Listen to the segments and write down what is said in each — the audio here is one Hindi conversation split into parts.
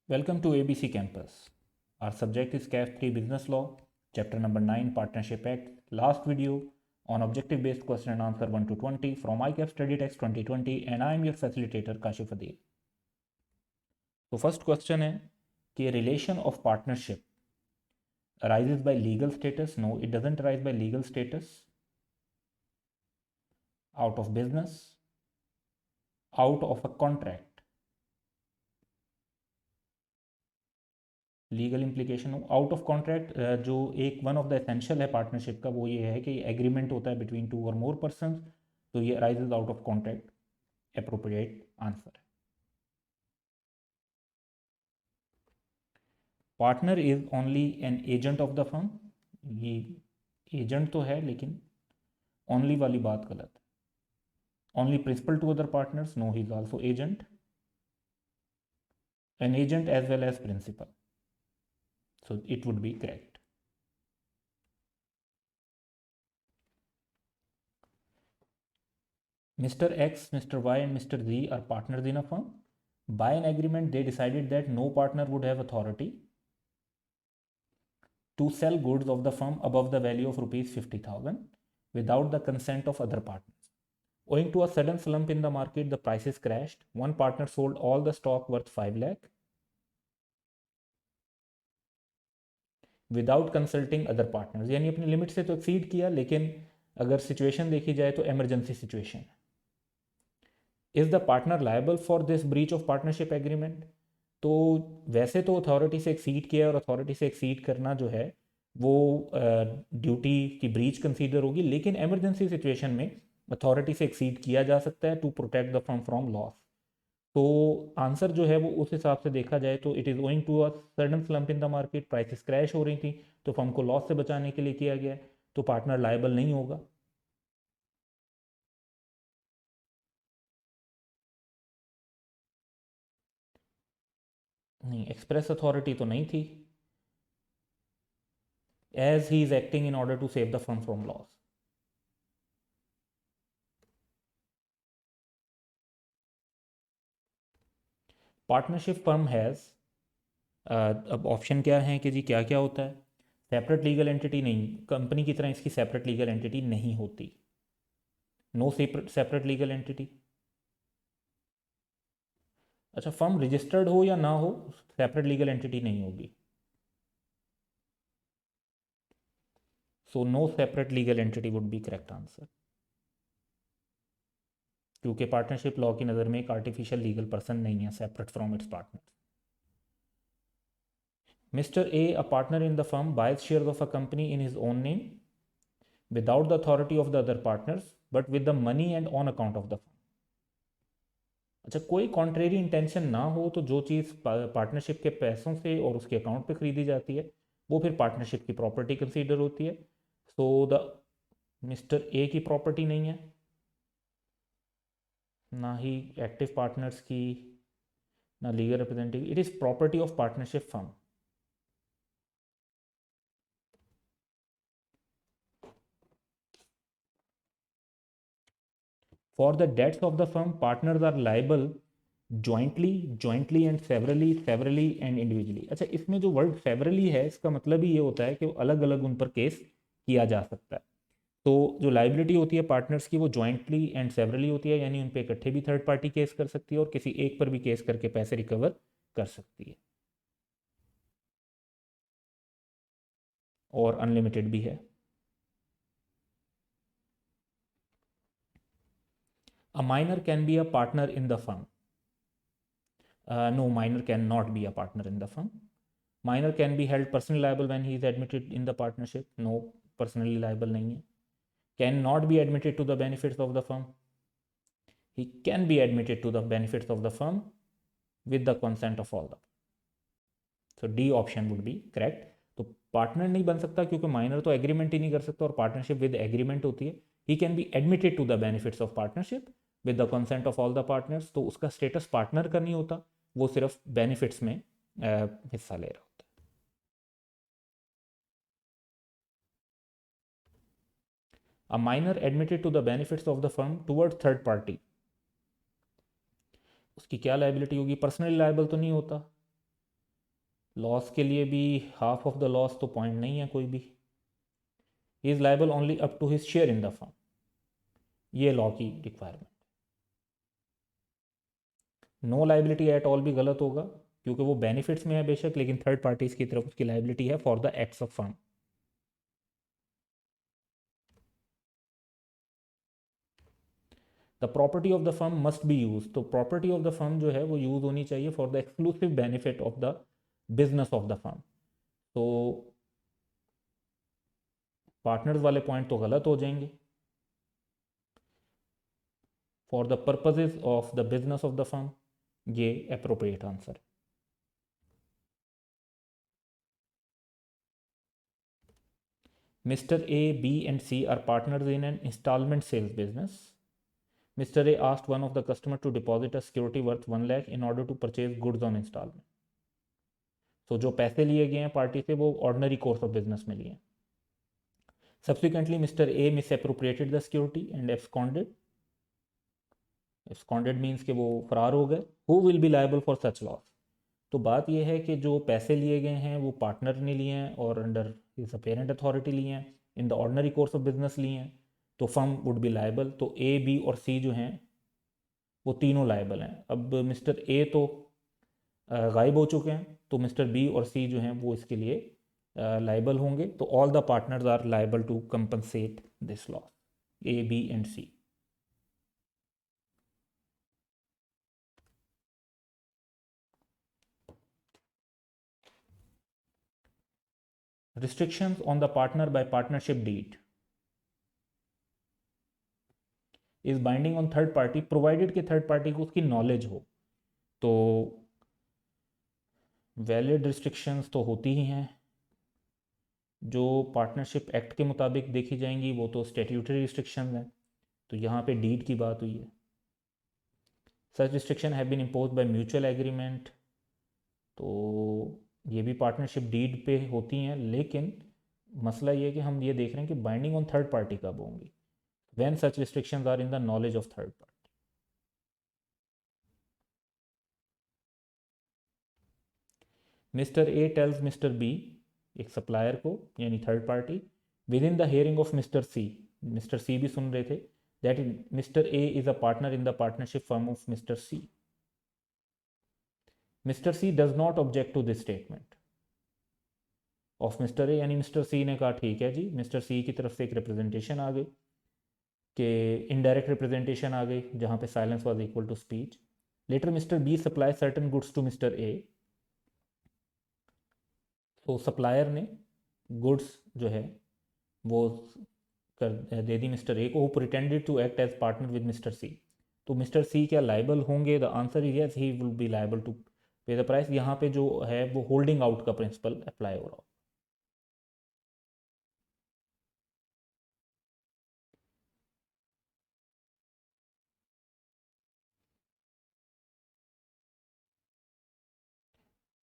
Welcome to ABC Campus. Our subject is CAF 3 Business Law, Chapter number 9 Partnership Act. Last video on objective based question and answer 1 to 20 from ICAF Study Text 2020 and I am your facilitator Kashif Adil. So first question है कि relation of partnership arises by legal status. No, it doesn't arise by legal status. Out of business, out of a contract. Legal implication out of contract जो एक वन ऑफ द एसेंशियल है पार्टनरशिप का वो ये है कि एग्रीमेंट होता है बिटवीन टू और मोर पर्सन, तो ये arises out of contract. Appropriate answer. Partner is only an agent of the firm. ये एजेंट तो है लेकिन ओनली वाली बात गलत है. Only principal to other partners. No, he is also agent. An agent as well as principal. So it would be correct. Mr. X, Mr. Y and Mr. Z are partners in a firm. By an agreement, they decided that no partner would have authority to sell goods of the firm above the value of rupees 50,000 without the consent of other partners. Owing to a sudden slump in the market, the prices crashed. One partner sold all the stock worth 5 lakh without consulting other partners. यानी अपनी लिमिट से तो एक्सीड किया, लेकिन अगर सिचुएशन देखी जाए तो इमरजेंसी सिचुएशन है. Is the partner liable for this breach of partnership agreement. तो वैसे तो अथॉरिटी से एक्सीड किया और अथॉरिटी से एक्सीड करना जो है वो ड्यूटी की ब्रीच कंसीडर होगी, लेकिन इमरजेंसी सिचुएशन में अथॉरिटी से एक्सीड किया जा सकता है to protect the firm from loss. तो आंसर जो है वो उस हिसाब से देखा जाए तो it is owing to a sudden slump in the market. Prices crash हो रही थी तो फर्म को लॉस से बचाने के लिए किया गया है, तो पार्टनर लायबल नहीं होगा. नहीं, एक्सप्रेस अथॉरिटी तो नहीं थी. As he is acting in order to save the firm from loss. Partnership firm has, अब ऑप्शन क्या है कि जी क्या क्या होता है. सेपरेट लीगल एंटिटी नहीं, कंपनी की तरह इसकी सेपरेट लीगल एंटिटी नहीं होती. No separate legal entity. अच्छा, फर्म रजिस्टर्ड हो या ना हो, सेपरेट लीगल एंटिटी नहीं होगी. So no separate legal entity would be correct answer, क्योंकि पार्टनरशिप लॉ की नज़र में एक आर्टिफिशियल लीगल पर्सन नहीं है separate from its partner. Mister A, a partner in the firm, buys share of a company in his own name without the authority of the other partners but with the money and on account of the firm. अच्छा, कोई कॉन्ट्रेरी इंटेंशन ना हो तो जो चीज़ पार्टनरशिप के पैसों से और उसके अकाउंट पे खरीदी जाती है वो फिर पार्टनरशिप की प्रॉपर्टी कंसीडर होती है. सो द मिस्टर ए की प्रॉपर्टी नहीं है, ना ही एक्टिव पार्टनर्स की, ना legal representative. It is property of partnership firm. For the debts of the firm partners are liable jointly, jointly and severally, severally and individually. अच्छा, इसमें जो वर्ड सेवरली है इसका मतलब ही ये होता है कि अलग अलग उन पर केस किया जा सकता है. तो जो लाइबिलिटी होती है पार्टनर्स की वो जॉइंटली एंड सेवरली होती है, यानी उन पे इकट्ठे भी थर्ड पार्टी केस कर सकती है और किसी एक पर भी केस करके पैसे रिकवर कर सकती है, और अनलिमिटेड भी है. A minor can be a partner in the firm. No, minor can not be a partner in the firm. Minor can be held personally liable when he is admitted in the partnership. No, personally liable नहीं है. Can not be admitted to the benefits of the firm. He can be admitted to the benefits of the firm with the consent of all the. So D option would be correct. तो पार्टनर नहीं बन सकता क्योंकि माइनर तो एग्रीमेंट ही नहीं कर सकता, और पार्टनरशिप विद एग्रीमेंट होती है. He can be admitted to the benefits of partnership with the consent of all the partners. तो उसका स्टेटस पार्टनर का नहीं होता, वो सिर्फ बेनिफिट्स में हिस्सा ले रहा होता है. A minor admitted to the benefits of the firm toward third party, उसकी क्या लाइबिलिटी होगी. पर्सनली लाइबल तो नहीं होता, लॉस के लिए भी हाफ ऑफ द लॉस तो पॉइंट नहीं है कोई भी. He is liable only up to his share in the firm. ये लॉ की requirement. No liability at all भी गलत होगा, क्योंकि वो बेनिफिट्स में है बेशक, लेकिन थर्ड पार्टीज की तरफ उसकी लाइबिलिटी है for the acts of firm. The property of the firm must be use. तो प्रॉपर्टी ऑफ द फर्म जो है वो यूज होनी चाहिए for the exclusive benefit of the business of the firm. तो पार्टनर्स वाले पॉइंट तो गलत हो जाएंगे. For the purposes of the business of the firm, ये appropriate answer. Mr. A, B, and C are partners in an installment sales business. Mr. A asked one of the customer to deposit a security worth 1 lakh in order to purchase goods on installment. So जो पैसे लिए गए हैं पार्टी से वो ordinary course of business में लिए हैं. Subsequently, Mr. A misappropriated the security and absconded. Absconded means कि वो फरार हो गए. Who will be liable for such loss? तो बात यह है कि जो पैसे लिए गए हैं वो पार्टनर ने लिए हैं और अंडर इज पेरेंट अथॉरिटी लिए हैं, in the ordinary course of business लिए हैं, तो फर्म वुड बी लायबल. तो ए, बी और सी जो हैं वो तीनों लायबल हैं. अब मिस्टर ए तो गायब हो चुके हैं, तो मिस्टर बी और सी जो हैं वो इसके लिए लायबल होंगे. तो all the partners are liable to compensate this loss, A, B and C. Restrictions on the partner by partnership deed is binding on third party provided कि थर्ड पार्टी को उसकी नॉलेज हो. तो वैलिड रिस्ट्रिक्शंस तो होती ही हैं. जो पार्टनरशिप एक्ट के मुताबिक देखी जाएंगी वो तो स्टैट्यूटरी रिस्ट्रिक्शंस हैं. तो यहाँ पे डीड की बात हुई है. Such restriction have been impose by mutual agreement. तो ये भी पार्टनरशिप डीड पे होती हैं, लेकिन मसला ये है कि हम ये देख रहे हैं कि बाइंडिंग ऑन थर्ड पार्टी कब होंगी. When such restrictions are in the knowledge of third party. Mister A tells mister B, एक सप्लायर को यानी third party, within the hearing of mister C, mister C भी सुन रहे थे, that mister A is a partner in the partnership firm of mister C. Mister C does not object to this statement of mister A. यानी मिस्टर सी ने कहा ठीक है जी. मिस्टर सी की तरफ से एक रिप्रेजेंटेशन आ गई कि इनडायरेक्ट रिप्रेजेंटेशन आ गई जहाँ पे silence was equal to speech. Later Mister B supply certain goods to Mister A. तो सप्लायर ने गुड्स जो है वो कर दे दी मिस्टर ए को, who pretended to act as partner with mister C. तो मिस्टर सी क्या लाइबल होंगे? The answer is yes, he will be liable to pay the price. यहाँ पे जो है वो होल्डिंग आउट का प्रिंसिपल अप्लाई हो रहा हो.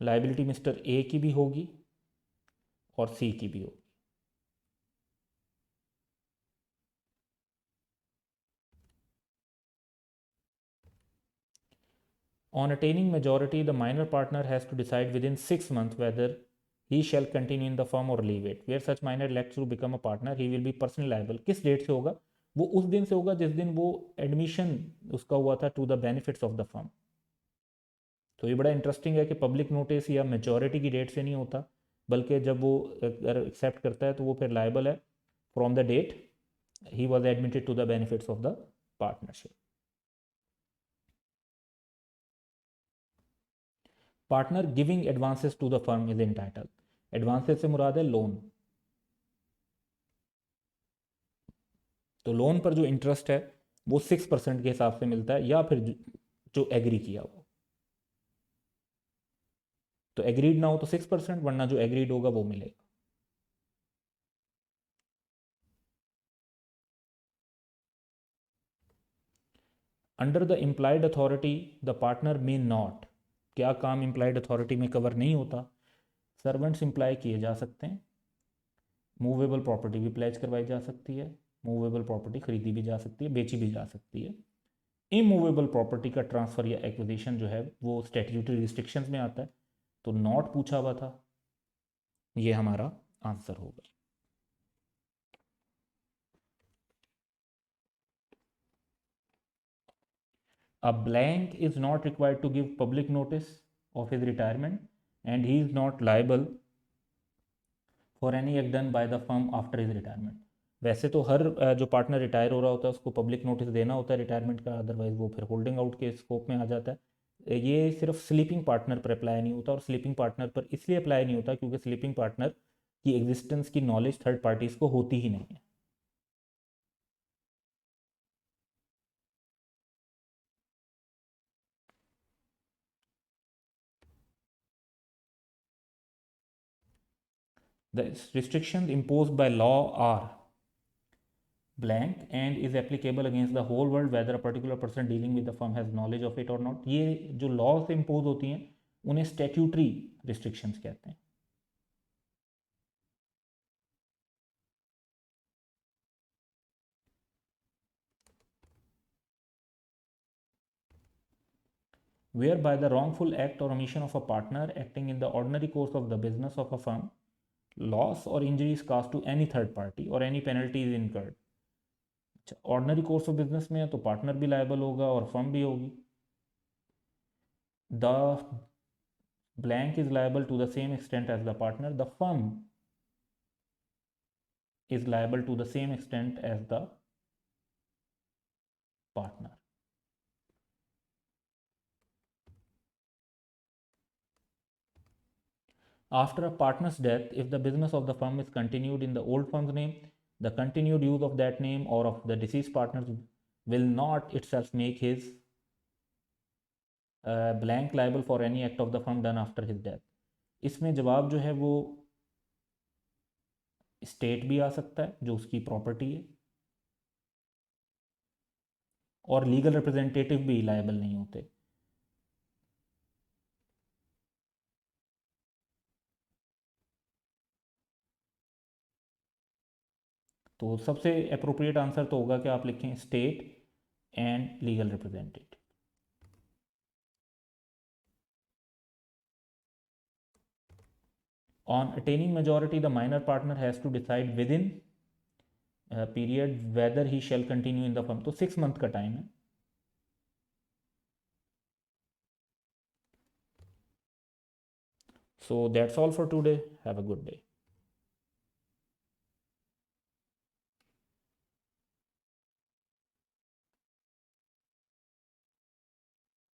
लाइबिलिटी मिस्टर ए की भी होगी और सी की भी होगी. On attaining majority, the minor partner has to decide within 6 months whether he shall continue in the firm or leave it. Where such minor elects to become a partner, he will be personally liable. किस डेट से होगा? वो उस दिन से होगा जिस दिन वो एडमिशन उसका हुआ था to the benefits of the firm. तो ये बड़ा इंटरेस्टिंग है कि पब्लिक नोटिस या मेजॉरिटी की डेट से नहीं होता, बल्कि जब वो अगर एक्सेप्ट करता है तो वो फिर लाइबल है from the date he was admitted to the benefits of the partnership. Partner giving advances to the firm is entitled. Advances से मुराद है लोन. तो लोन पर जो इंटरेस्ट है वो 6% के हिसाब से मिलता है, या फिर जो एग्री किया हो. तो एग्रीड ना हो तो 6%, वरना जो एग्रीड होगा वो मिलेगा. Under the implied authority the partner may not. क्या काम इम्प्लाइड अथॉरिटी में कवर नहीं होता? सर्वेंट्स इम्प्लाई किए जा सकते हैं, मूवेबल प्रॉपर्टी भी प्लेज करवाई जा सकती है, मूवेबल प्रॉपर्टी खरीदी भी जा सकती है, बेची भी जा सकती है. इमूवेबल प्रॉपर्टी का ट्रांसफ़र या एक्विजिशन जो है वो स्टैट्यूटरी रिस्ट्रिक्शंस में आता है. तो नॉट पूछा हुआ था, ये हमारा आंसर होगा। A blank is not required to give public notice of his retirement and he is not liable for any act done by the firm after his retirement. वैसे तो हर जो पार्टनर रिटायर हो रहा होता है उसको पब्लिक नोटिस देना होता है रिटायरमेंट का, अदरवाइज वो फिर होल्डिंग आउट के स्कोप में आ जाता है। ये सिर्फ स्लीपिंग पार्टनर पर अप्लाई नहीं होता, और स्लीपिंग पार्टनर पर इसलिए अप्लाई नहीं होता क्योंकि स्लीपिंग पार्टनर की एग्जिस्टेंस की नॉलेज थर्ड पार्टीज को होती ही नहीं है। The restrictions imposed by law are blank and is applicable against the whole world whether a particular person dealing with the firm has knowledge of it or not। ये जो लॉ से इम्पोज होती हैं उन्हें स्टैट्यूटरी रिस्ट्रिक्शंस कहते हैं। Whereby the wrongful act or omission of a partner acting in the ordinary course of the business of a firm, loss or injury is caused to any third party or any penalty is incurred। अच्छा, ऑर्डनरी कोर्स ऑफ बिजनेस में है तो पार्टनर भी लायबल होगा और फर्म भी होगी। The blank is liable to the same extent as the partner, the firm is liable to the same extent as the partner। After a partner's death, if the business of the firm is continued in the old firm's name, the continued use of that name or of the deceased partner will not itself make his blank liable for any act of the firm done after his death। इसमें जवाब जो है वो स्टेट भी आ सकता है जो उसकी प्रॉपर्टी है, और लीगल रिप्रेजेंटेटिव भी लायबल नहीं होते। तो सबसे अप्रोप्रिएट आंसर तो होगा कि आप लिखें state and legal representative. On attaining majority, the minor partner has to decide within period whether he shall continue in the firm. तो 6 मंथ का टाइम है। So that's all for today. Have a good day.